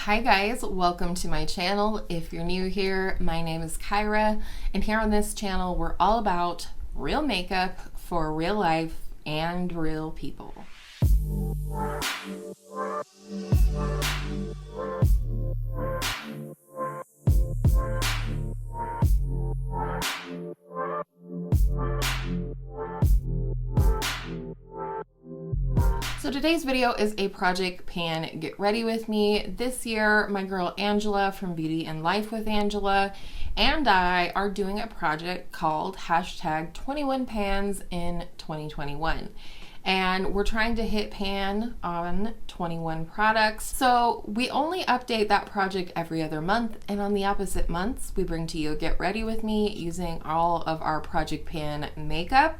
Hi guys, welcome to my channel. If you're new here, my name is Kyra, and here on this channel we're all about real makeup for real life and real people. So today's video is a project pan get ready with me. This year, my girl Angela from Beauty and Life with Angela and I are doing a project called #21 pans in 2021. And we're trying to hit pan on 21 products. So we only update that project every other month, and on the opposite months, we bring to you a get ready with me using all of our project pan makeup,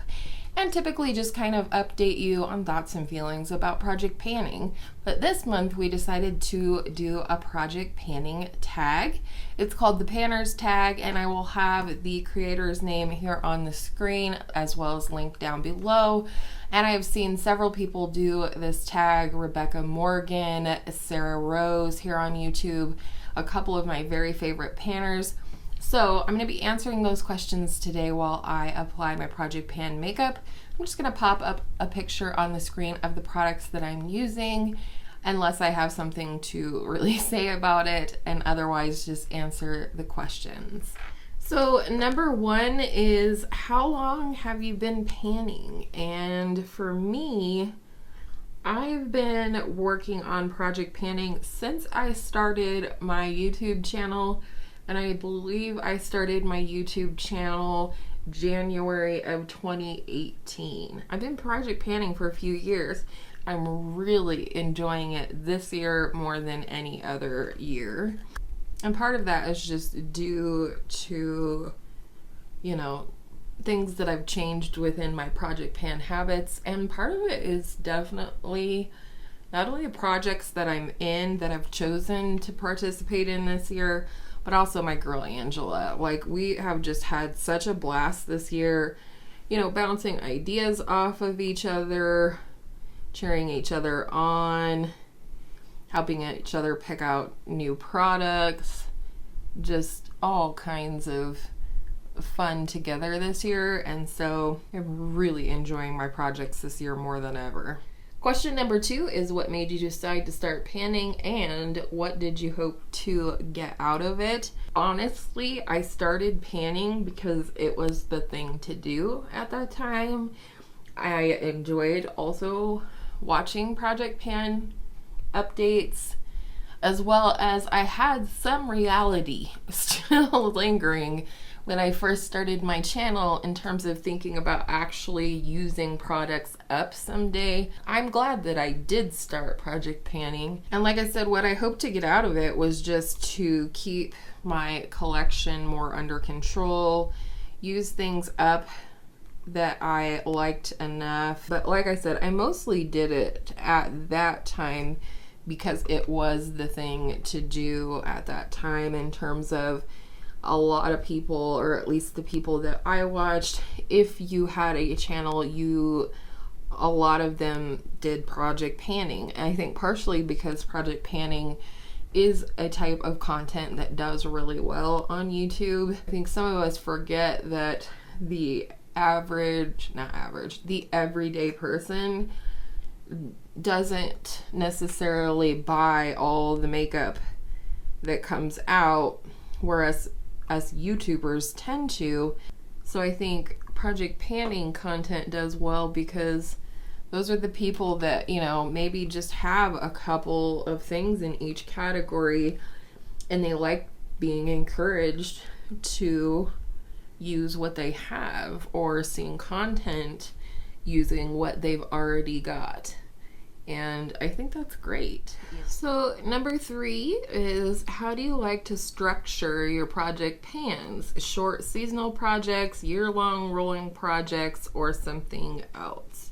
and typically just kind of update you on thoughts and feelings about project panning. But this month we decided to do a project panning tag. It's called the Panners tag, and I will have the creator's name here on the screen as well as linked down below. And I have seen several people do this tag: Rebecca Morgan, Sarah Rose here on YouTube, a couple of my very favorite panners. So I'm going to be answering those questions today while I apply my project pan makeup. I'm just going to pop up a picture on the screen of the products that I'm using, unless I have something to really say about it, and otherwise just answer the questions. So number one is, how long have you been panning? And for me, I've been working on project panning since I started my YouTube channel. And I believe I started my YouTube channel January of 2018. I've been project panning for a few years. I'm really enjoying it this year more than any other year. And part of that is just due to, things that I've changed within my project pan habits. And part of it is definitely not only the projects that I'm in that I've chosen to participate in this year, but also my girl Angela. Like, we have just had such a blast this year, bouncing ideas off of each other, cheering each other on, helping each other pick out new products, just all kinds of fun together this year. And so I'm really enjoying my projects this year more than ever. Question number two is, what made you decide to start panning, and what did you hope to get out of it? Honestly, I started panning because it was the thing to do at that time. I enjoyed also watching project pan updates, as well as I had some reality still lingering when I first started my channel in terms of thinking about actually using products up someday. I'm glad that I did start project panning. And like I said, what I hoped to get out of it was just to keep my collection more under control, use things up that I liked enough. But like I said, I mostly did it at that time because it was the thing to do at that time in terms of a lot of people, or at least the people that I watched, if you had a channel, a lot of them did project panning. And I think partially because project panning is a type of content that does really well on YouTube. I think some of us forget that the everyday person doesn't necessarily buy all the makeup that comes out, whereas us YouTubers tend to. So I think project panning content does well because those are the people that, maybe just have a couple of things in each category, and they like being encouraged to use what they have, or seeing content using what they've already got. And I think that's great. Yeah. So number three is, how do you like to structure your project pans? Short seasonal projects, year-long rolling projects, or something else?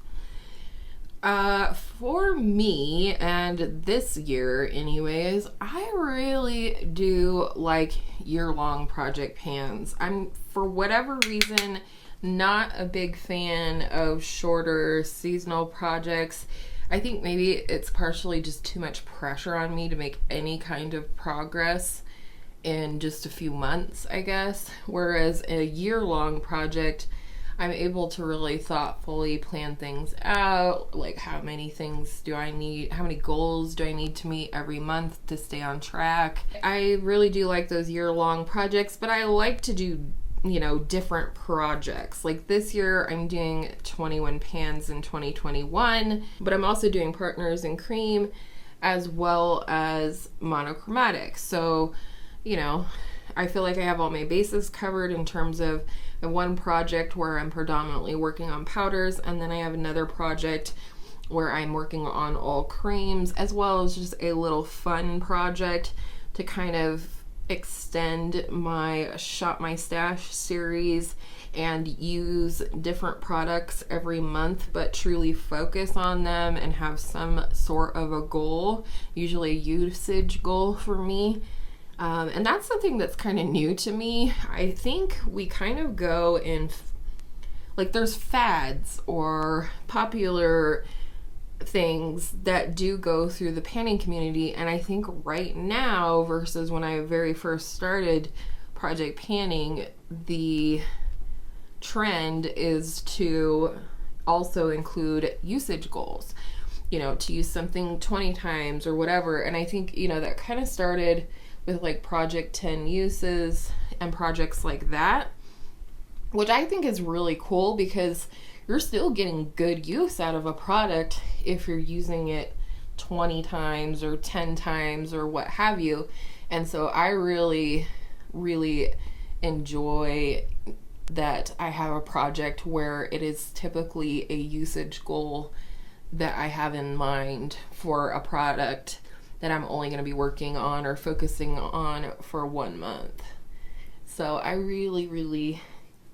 For me, and this year anyways, I really do like year-long project pans. I'm, for whatever reason, not a big fan of shorter seasonal projects. I think maybe it's partially just too much pressure on me to make any kind of progress in just a few months, I guess. Whereas a year-long project, I'm able to really thoughtfully plan things out, like how many things do I need, how many goals do I need to meet every month to stay on track. I really do like those year-long projects, but I like to do, you know, different projects. Like this year I'm doing 21 pans in 2021, but I'm also doing partners in cream as well as monochromatic. So, you know, I feel like I have all my bases covered in terms of the one project where I'm predominantly working on powders, and then I have another project where I'm working on all creams, as well as just a little fun project to kind of extend my Shop My Stash series and use different products every month, but truly focus on them and have some sort of a goal, usually a usage goal for me. And that's something that's kind of new to me. I think we kind of go in, like there's fads or popular things that do go through the panning community, and I think right now versus when I very first started project panning, the trend is to also include usage goals, you know, to use something 20 times or whatever. And I think, you know, that kind of started with like project 10 uses and projects like that, which I think is really cool because you're still getting good use out of a product if you're using it 20 times or 10 times or what have you. And so I really, really enjoy that I have a project where it is typically a usage goal that I have in mind for a product that I'm only going to be working on or focusing on for 1 month. So I really, really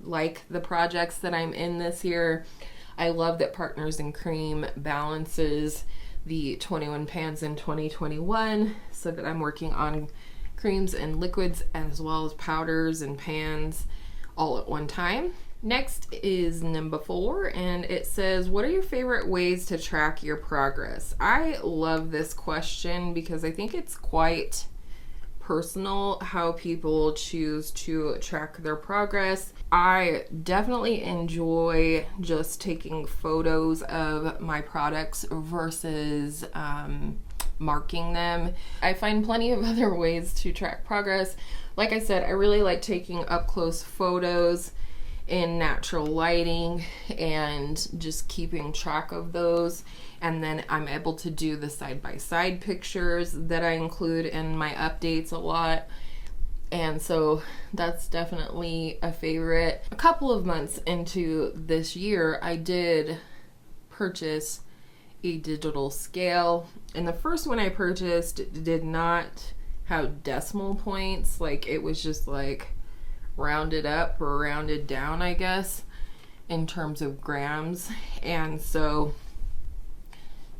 like the projects that I'm in this year. I love that Partners in Cream balances the 21 pans in 2021 so that I'm working on creams and liquids as well as powders and pans all at one time. Next is number 4, and it says, what are your favorite ways to track your progress? I love this question because I think it's quite personal how people choose to track their progress. I definitely enjoy just taking photos of my products versus marking them. I find plenty of other ways to track progress. Like I said, I really like taking up close photos in natural lighting and just keeping track of those, and then I'm able to do the side-by-side pictures that I include in my updates a lot, and so that's definitely a favorite. A couple of months into this year, I did purchase a digital scale, and the first one I purchased did not have decimal points. Like it was just like rounded up or rounded down, I guess, in terms of grams. And so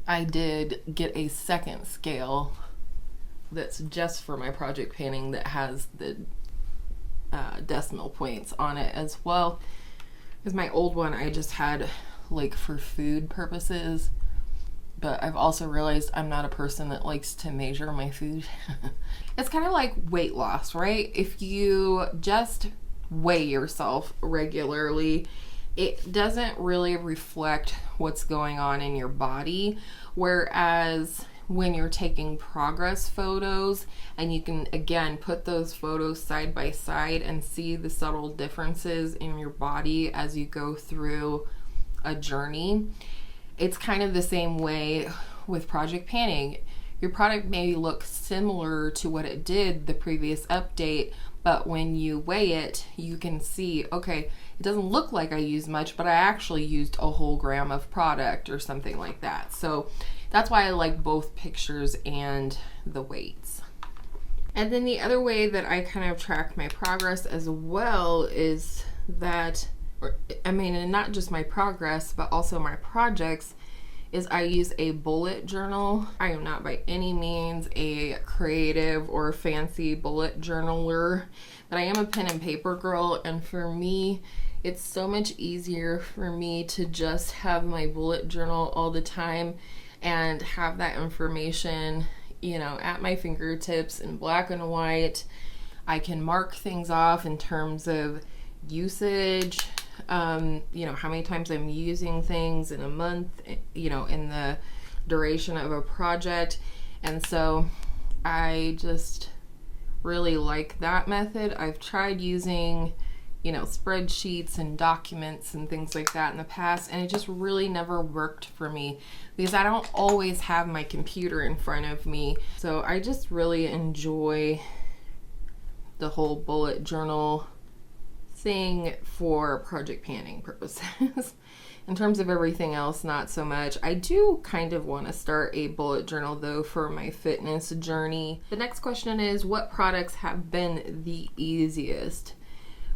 I did get a second scale that's just for my project panning that has the decimal points on it as well, because my old one I just had like for food purposes. But I've also realized I'm not a person that likes to measure my food. It's kind of like weight loss, right? If you just weigh yourself regularly, it doesn't really reflect what's going on in your body. Whereas when you're taking progress photos, and you can again put those photos side by side and see the subtle differences in your body as you go through a journey. It's kind of the same way with project panning. Your product may look similar to what it did the previous update, but when you weigh it, you can see, okay, it doesn't look like I used much, but I actually used a whole gram of product or something like that. So that's why I like both pictures and the weights. And then the other way that I kind of track my progress as well is that, and not just my progress, but also my projects, is I use a bullet journal. I am not by any means a creative or fancy bullet journaler, but I am a pen and paper girl, and for me, it's so much easier for me to just have my bullet journal all the time and have that information, you know, at my fingertips in black and white. I can mark things off in terms of usage, you know, how many times I'm using things in a month, you know, in the duration of a project. And so I just really like that method. I've tried using, you know, spreadsheets and documents and things like that in the past, and it just really never worked for me because I don't always have my computer in front of me. So I just really enjoy the whole bullet journal thing for project panning purposes. In terms of everything else, not so much. I do kind of want to start a bullet journal though for my fitness journey. The next question is, what products have been the easiest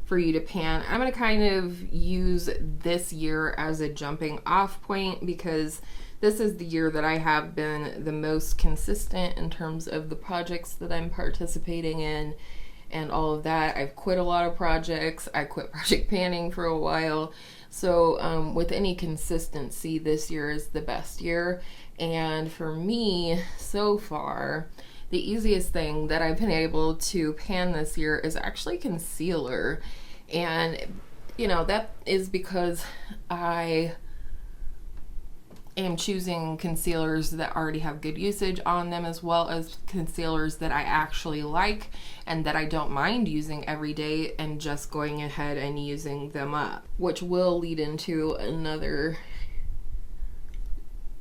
for you to pan? I'm going to kind of use this year as a jumping off point because this is the year that I have been the most consistent in terms of the projects that I'm participating in and all of that. I've quit a lot of projects. I quit project panning for a while. So with any consistency, this year is the best year. And for me, so far, the easiest thing that I've been able to pan this year is actually concealer. And, you know, that is because I am choosing concealers that already have good usage on them, as well as concealers that I actually like and that I don't mind using every day and just going ahead and using them up, which will lead into another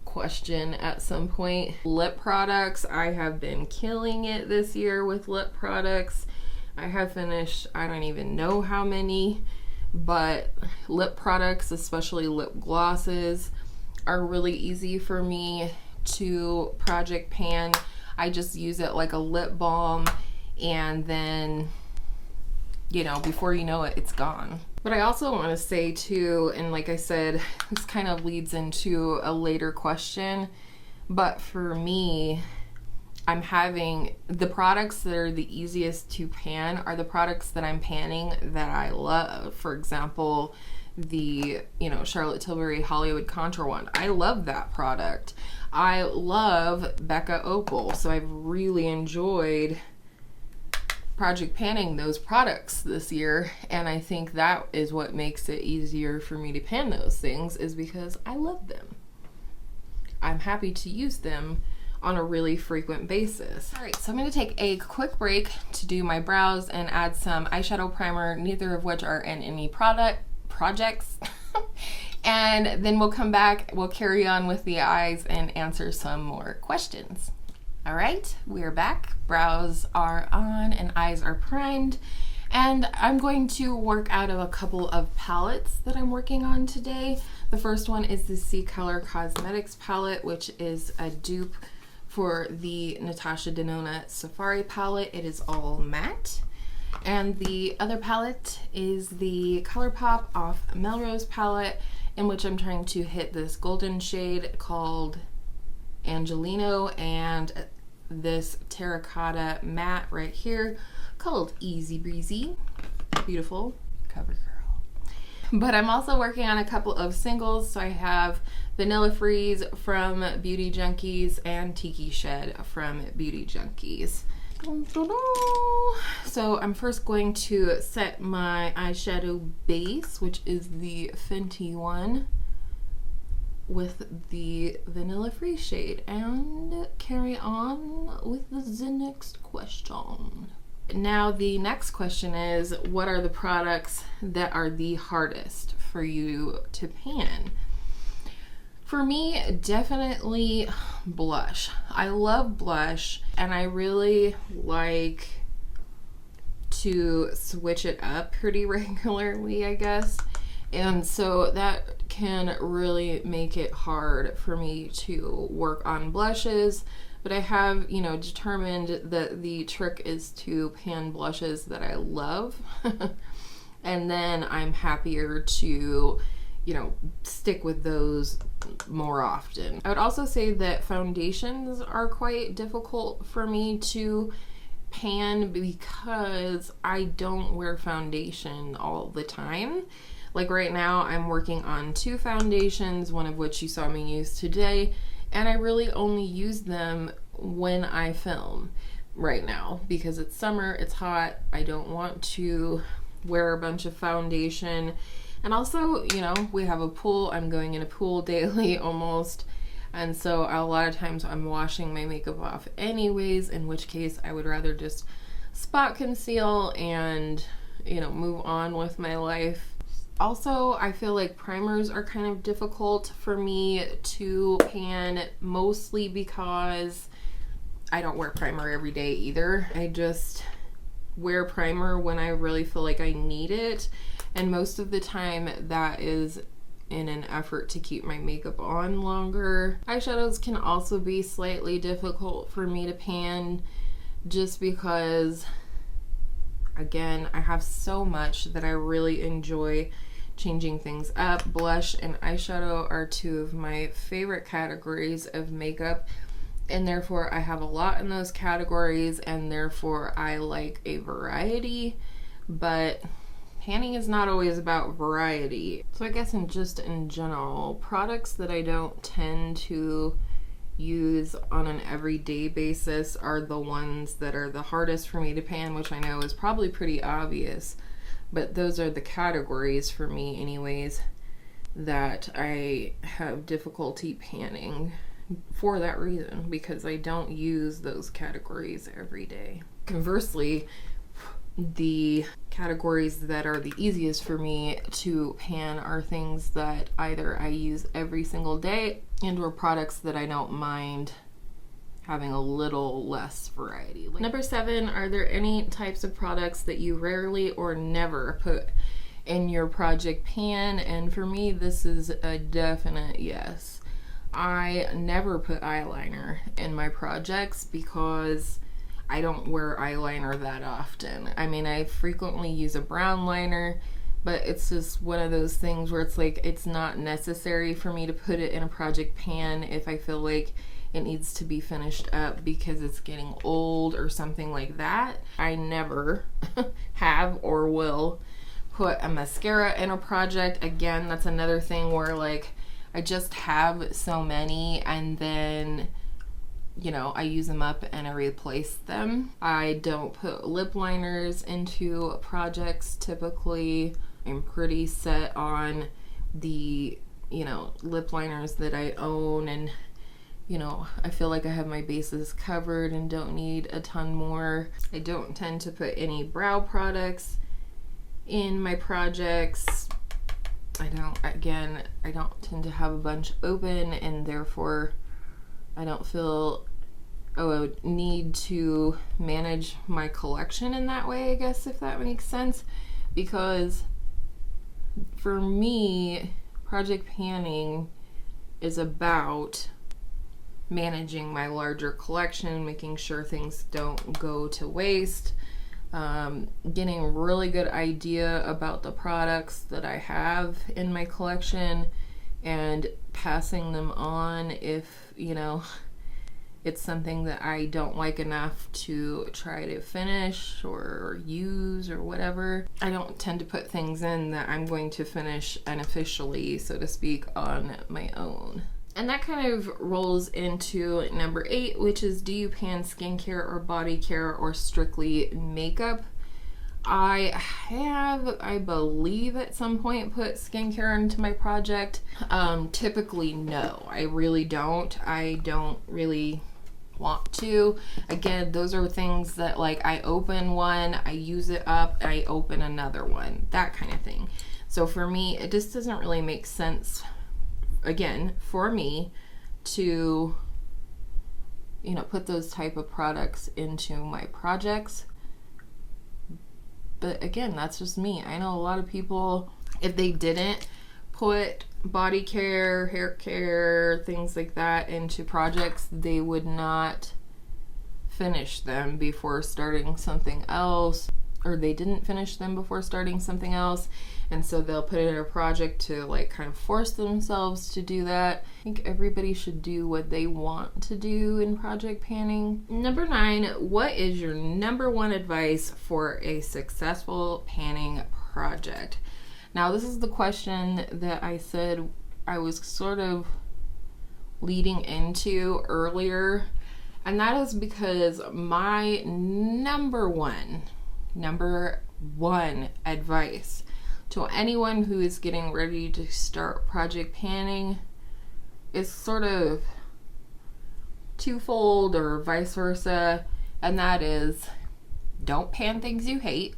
question at some point. Lip products, I have been killing it this year with lip products. I have finished, I don't even know how many, but lip products, especially lip glosses, are really easy for me to project pan. I just use it like a lip balm, and then, you know, before you know it, it's gone. But I also want to say too, and like I said, this kind of leads into a later question, but for me, I'm having the products that are the easiest to pan are the products that I'm panning that I love. For example, the, you know, Charlotte Tilbury Hollywood Contour one. I love that product. I love Becca Opal, so I've really enjoyed project panning those products this year, and I think that is what makes it easier for me to pan those things, is because I love them. I'm happy to use them on a really frequent basis. All right, so I'm going to take a quick break to do my brows and add some eyeshadow primer, neither of which are in any projects. And then we'll come back, we'll carry on with the eyes and answer some more questions. All right, we're back. Brows are on and eyes are primed. And I'm going to work out of a couple of palettes that I'm working on today. The first one is the C Color Cosmetics palette, which is a dupe for the Natasha Denona Safari palette. It is all matte. And the other palette is the ColourPop off Melrose palette, in which I'm trying to hit this golden shade called Angelino and this terracotta matte right here called Easy Breezy. Beautiful cover girl. But I'm also working on a couple of singles. So I have Vanilla Freeze from Beauty Junkies and Tiki Shed from Beauty Junkies. So I'm first going to set my eyeshadow base, which is the Fenty one, with the Vanilla Freeze shade, and carry on with the next question. Now the next question is, what are the products that are the hardest for you to pan? For me, definitely blush. I love blush, and I really like to switch it up pretty regularly, I guess. And so that can really make it hard for me to work on blushes. But I have, you know, determined that the trick is to pan blushes that I love. And then I'm happier to, you know, stick with those more often. I would also say that foundations are quite difficult for me to pan because I don't wear foundation all the time. Like right now I'm working on 2 foundations, one of which you saw me use today, and I really only use them when I film right now because it's summer, it's hot, I don't want to wear a bunch of foundation. And also, you know, we have a pool, I'm going in a pool daily almost, and so a lot of times I'm washing my makeup off anyways, in which case I would rather just spot conceal and, you know, move on with my life. Also, I feel like primers are kind of difficult for me to pan, mostly because I don't wear primer every day either. I just wear primer when I really feel like I need it, and most of the time that is in an effort to keep my makeup on longer. Eyeshadows can also be slightly difficult for me to pan just because, again, I have so much that I really enjoy changing things up. Blush and eyeshadow are two of my favorite categories of makeup, and therefore I have a lot in those categories, and therefore I like a variety, but panning is not always about variety. So I guess in general, products that I don't tend to use on an everyday basis are the ones that are the hardest for me to pan, which I know is probably pretty obvious, but those are the categories for me anyways that I have difficulty panning for that reason, because I don't use those categories every day. Conversely, the categories that are the easiest for me to pan are things that either I use every single day and or products that I don't mind having a little less variety. Number 7, are there any types of products that you rarely or never put in your project pan? And for me, this is a definite yes. I never put eyeliner in my projects because I don't wear eyeliner that often. I mean, I frequently use a brown liner, but it's just one of those things where it's like it's not necessary for me to put it in a project pan if I feel like it needs to be finished up because it's getting old or something like that. I never have or will put a mascara in a project. Again, that's another thing where like I just have so many, and then, you know, I use them up and I replace them. I don't put lip liners into projects typically. I'm pretty set on the, you know, lip liners that I own, and, you know, I feel like I have my bases covered and don't need a ton more. I don't tend to put any brow products in my projects. I don't tend to have a bunch open, and therefore I don't feel a need to manage my collection in that way, I guess, if that makes sense. Because for me, project panning is about managing my larger collection, making sure things don't go to waste, getting a really good idea about the products that I have in my collection and passing them on if, you know, it's something that I don't like enough to try to finish or use or whatever. I don't tend to put things in that I'm going to finish unofficially, so to speak, on my own. And that kind of rolls into number 8, which is, do you pan skincare or body care or strictly makeup? I have, I believe at some point, put skincare into my project. Typically, no, I really don't. I don't really want to. Again, those are things that, like, I open one, I use it up, I open another one, that kind of thing. So for me, it just doesn't really make sense, again, for me to, you know, put those type of products into my projects. But again, that's just me. I know a lot of people, if they didn't put body care, hair care, things like that into projects, they would not finish them before starting something else, or they didn't finish them before starting something else, and so they'll put it in a project to, like, kind of force themselves to do that. I think everybody should do what they want to do in project panning. Number 9, what is your number 1 advice for a successful panning project? Now, this is the question that I said I was sort of leading into earlier. And that is because my number one advice to anyone who is getting ready to start project panning is sort of twofold or vice versa. And that is, don't pan things you hate,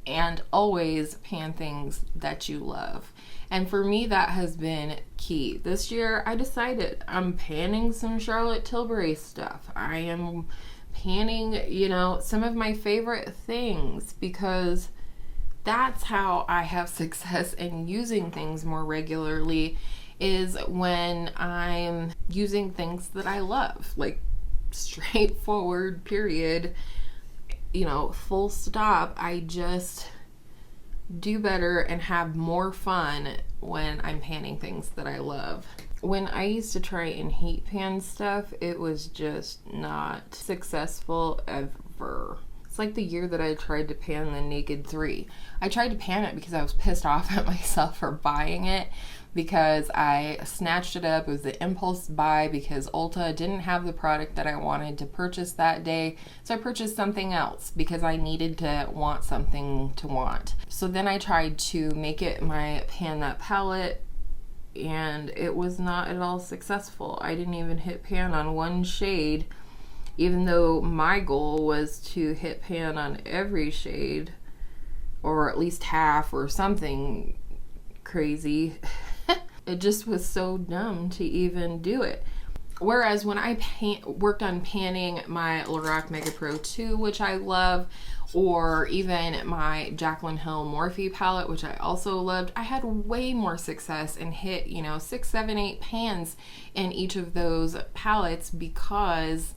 and always pan things that you love. And for me, that has been key. This year, I decided I'm panning some Charlotte Tilbury stuff. I am panning, you know, some of my favorite things, because that's how I have success in using things more regularly, is when I'm using things that I love, like straightforward, period, you know, full stop. I just do better and have more fun when I'm panning things that I love. When I used to try and heat pan stuff, it was just not successful ever. It's like the year that I tried to pan the Naked 3. I tried to pan it because I was pissed off at myself for buying it, because I snatched it up. It was the impulse buy because Ulta didn't have the product that I wanted to purchase that day. So I purchased something else because I needed to want something to want. So then I tried to make it my pan that palette, and it was not at all successful. I didn't even hit pan on one shade, even though my goal was to hit pan on every shade, or at least half or something crazy. It just was so dumb to even do it. Whereas when I worked on panning my Lorac Mega Pro 2, which I love, or even my Jaclyn Hill Morphe palette, which I also loved, I had way more success and hit, you know, 6, 7, 8 pans in each of those palettes because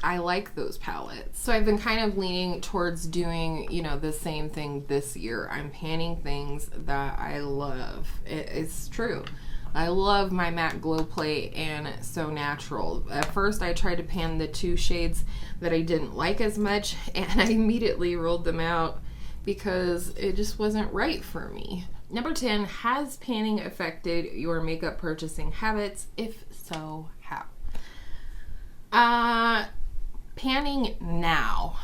I like those palettes. So I've been kind of leaning towards doing, you know, the same thing this year. I'm panning things that I love. It's true. I love my matte glow plate and So Natural. At first I tried to pan the 2 shades that I didn't like as much, and I immediately rolled them out because it just wasn't right for me. Number 10, has panning affected your makeup purchasing habits? If so, how? Panning now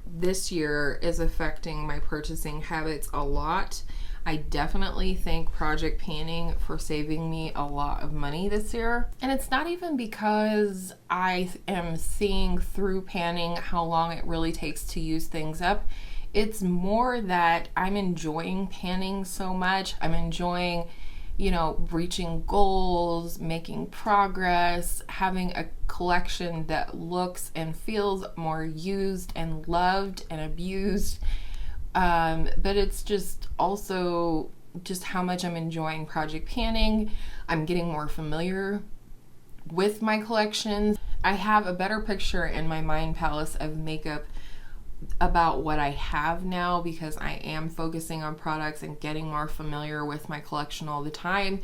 this year is affecting my purchasing habits a lot. I definitely thank project panning for saving me a lot of money this year. And it's not even because I am seeing through panning how long it really takes to use things up. It's more that I'm enjoying panning so much. I'm enjoying, you know, reaching goals, making progress, having a collection that looks and feels more used and loved and abused. But it's just also just how much I'm enjoying project panning. I'm getting more familiar with my collections. I have a better picture in my mind palace of makeup about what I have now, because I am focusing on products and getting more familiar with my collection all the time.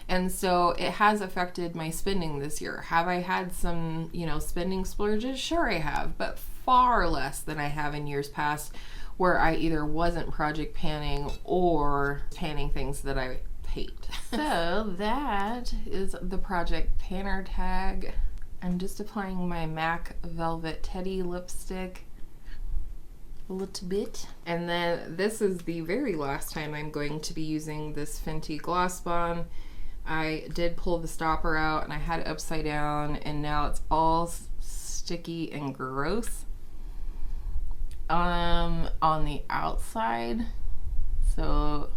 And so it has affected my spending this year. Have I had some, you know, spending splurges? Sure I have, but far less than I have in years past, where I either wasn't project panning or panning things that I hate. So that is the project panner tag. I'm just applying my MAC Velvet Teddy lipstick a little bit. And then this is the very last time I'm going to be using this Fenty Gloss Bomb. I did pull the stopper out and I had it upside down, and now it's all sticky and gross on the outside. So,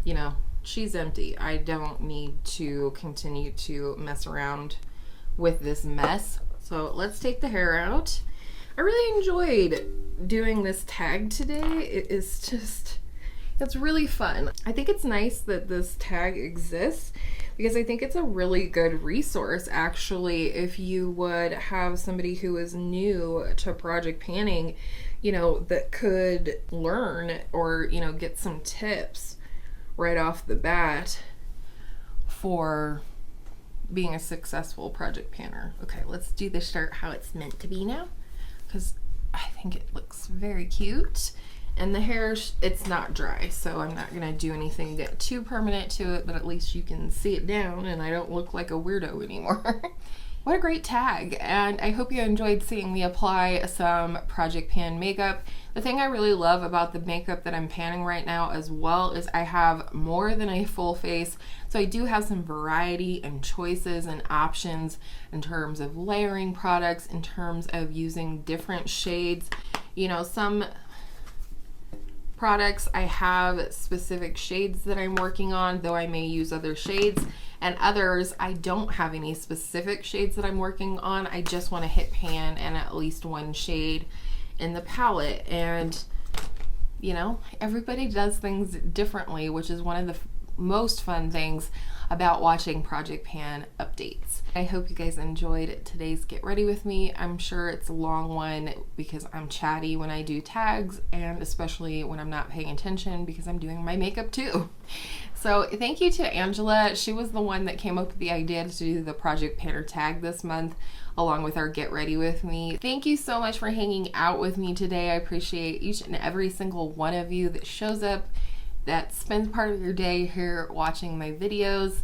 you know, she's empty. I don't need to continue to mess around with this mess. So let's take the hair out. I really enjoyed doing this tag today. It is just, it's really fun. I think it's nice that this tag exists, because I think it's a really good resource actually if you would have somebody who is new to project panning, you know, that could learn or, you know, get some tips right off the bat for being a successful project panner. Okay, let's do the shirt how it's meant to be now, because I think it looks very cute. And the hair, it's not dry, so I'm not gonna do anything get too permanent to it, but at least you can see it down and I don't look like a weirdo anymore. What a great tag, and I hope you enjoyed seeing me apply some Project Pan makeup. The thing I really love about the makeup that I'm panning right now as well is I have more than a full face, so I do have some variety and choices and options in terms of layering products, in terms of using different shades. You know, some products I have specific shades that I'm working on, though I may use other shades, and others I don't have any specific shades that I'm working on. I just want to hit pan and at least one shade in the palette. And you know, everybody does things differently, which is one of the most fun things about watching Project Pan updates. I hope you guys enjoyed today's Get Ready With Me. I'm sure it's a long one because I'm chatty when I do tags, and especially when I'm not paying attention because I'm doing my makeup too. So thank you to Angela. She was the one that came up with the idea to do the Project Panner tag this month along with our Get Ready With Me. Thank you so much for hanging out with me today. I appreciate each and every single one of you that shows up, that spends part of your day here watching my videos.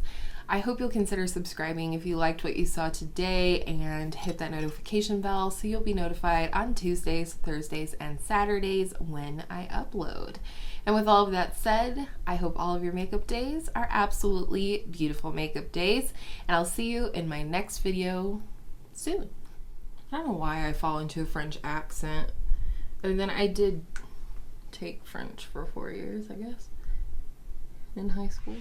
I hope you'll consider subscribing if you liked what you saw today, and hit that notification bell so you'll be notified on Tuesdays, Thursdays, and Saturdays when I upload. And with all of that said, I hope all of your makeup days are absolutely beautiful makeup days, and I'll see you in my next video soon. I don't know why I fall into a French accent, and then I did take French for 4 years, I guess, in high school.